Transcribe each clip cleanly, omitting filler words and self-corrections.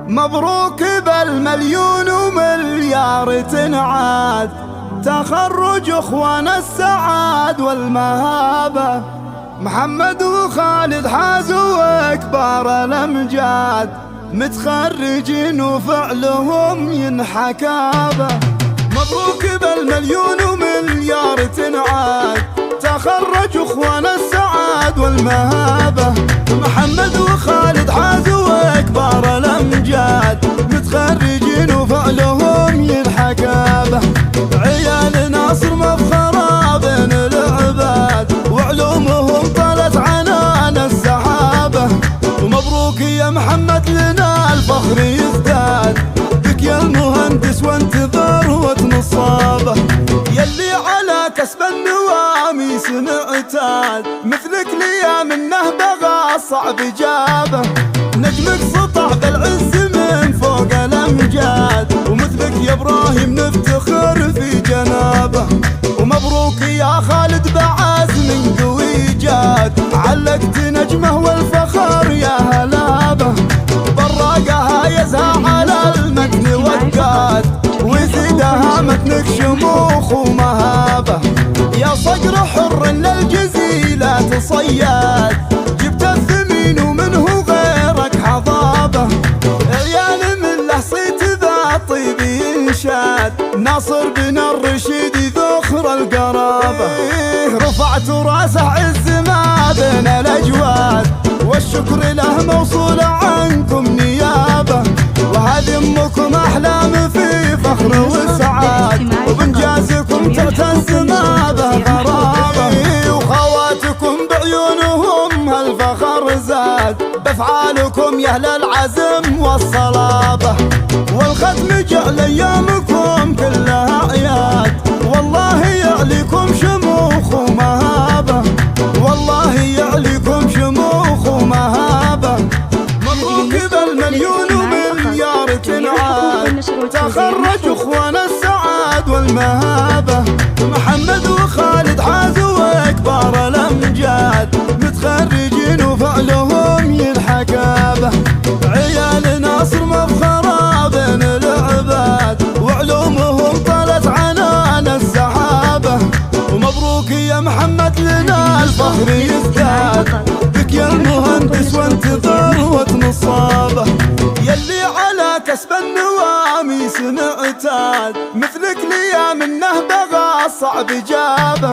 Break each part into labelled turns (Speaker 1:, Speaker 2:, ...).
Speaker 1: مبروك بالمليون ومليار تنعاد، تخرج اخوان السعاد والمهابة، محمد وخالد حازوا اكبر الامجاد، متخرجين وفعلهم ينحكابه. مبروك بالمليون ومليار تنعاد، تخرج اخوان السعاد والمهابة، محمد وخالد حازوا اكبر الامجاد، متخرجين وفعلهم ينحكابه. عيال ناصر مفخرة بين العباد، وعلومهم طلت عنان السحابة. ومبروك يا محمد لنا الفخر يزداد، بك يا المهندس وانت ذروة نصابة، يلي على كسب النواميس معتاد، مثلك ليا منه بغى صعب جابه. نجمك سطع بالعز من فوق الامجاد، ومثلك يا ابراهيم نفتخر في جنابه. ومبروك يا خالد بعزم قوي جاد، علقت نجمه والفخر يا هلابه. براقها يزها على المتن وقاد، وزيدها متنك شموخ ومهابه. يا صقر حر للجزيلة صياد، جبت الثمين ومنه غيرك حضابه. عيال من له صيت ذا طيب ينشاد، ناصر بن الرشيد ذخر القرابه. رفعت راسه عز ما بين الاجواد، والشكر له موصول عنكم نيابه. وهذه امكم احلام في فخر وسعاد، وبنجازكم ترتز ما به غرابه. وخواتكم بعيونهم هالفخر زاد، بافعالكم يا اهل العزم والصلابه. والختم جعل ايامكم كلها اعياد، والله يعليكم شموخ ومهابه، والله يعليكم شموخ ومهابه. مبروك بالمليون ومليار تنعاد، تخرج اخوان السعاد والمهابه، محمد وخالد حازوا اكبر الامجاد، متخرجين وفعلهم ينحكابه. عيال ناصر مفخرة بين العباد، وعلومهم طلت عنان السحابه. ومبروك يا محمد لنا الفخر يزداد، بك يا المهندس وانت ذروة نصابه، يلي على كسب النواميس معتاد، مثلك ليا منه بغى صعب جابه.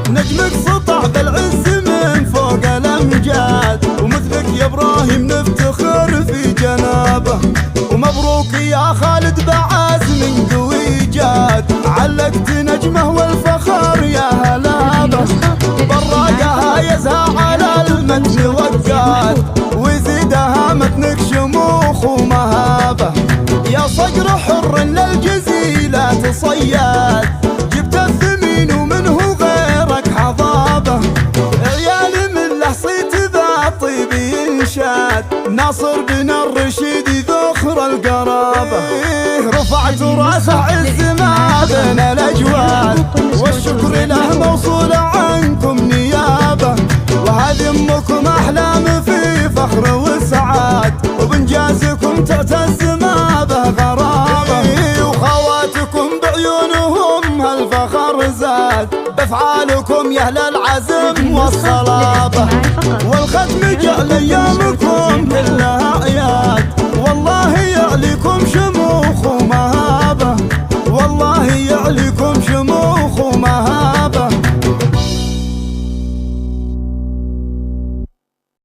Speaker 1: نجمك سطع بالعز من فوق الامجاد، ومثلك يا ابراهيم نفتخر في جنابه. ومبروك يا خالد بعزم قوي جاد، علقت نجمه والفخر يا هلابه. براقها يزها على المتن وقاد، وزيدها متنك شموخ ومهابه. يا صقر حر للجزيلة صياد، جبت الثمين ومنه غيرك حضابه. عيال من له صيت ذا طيب ينشاد، ناصر بن الرشيد ذخر القرابه. رفعت راسه عز ما بين الاجواد، والشكر له موصول عنكم نيابه. وهذه امكم احلام في فخر وسعاد، وبنجازكم تعتز ما به غرابه. وخواتكم بعيونهم هالفخر زاد، بافعالكم يا اهل العزم والصلابه. والختم جعل ايامكم كلها اعياد.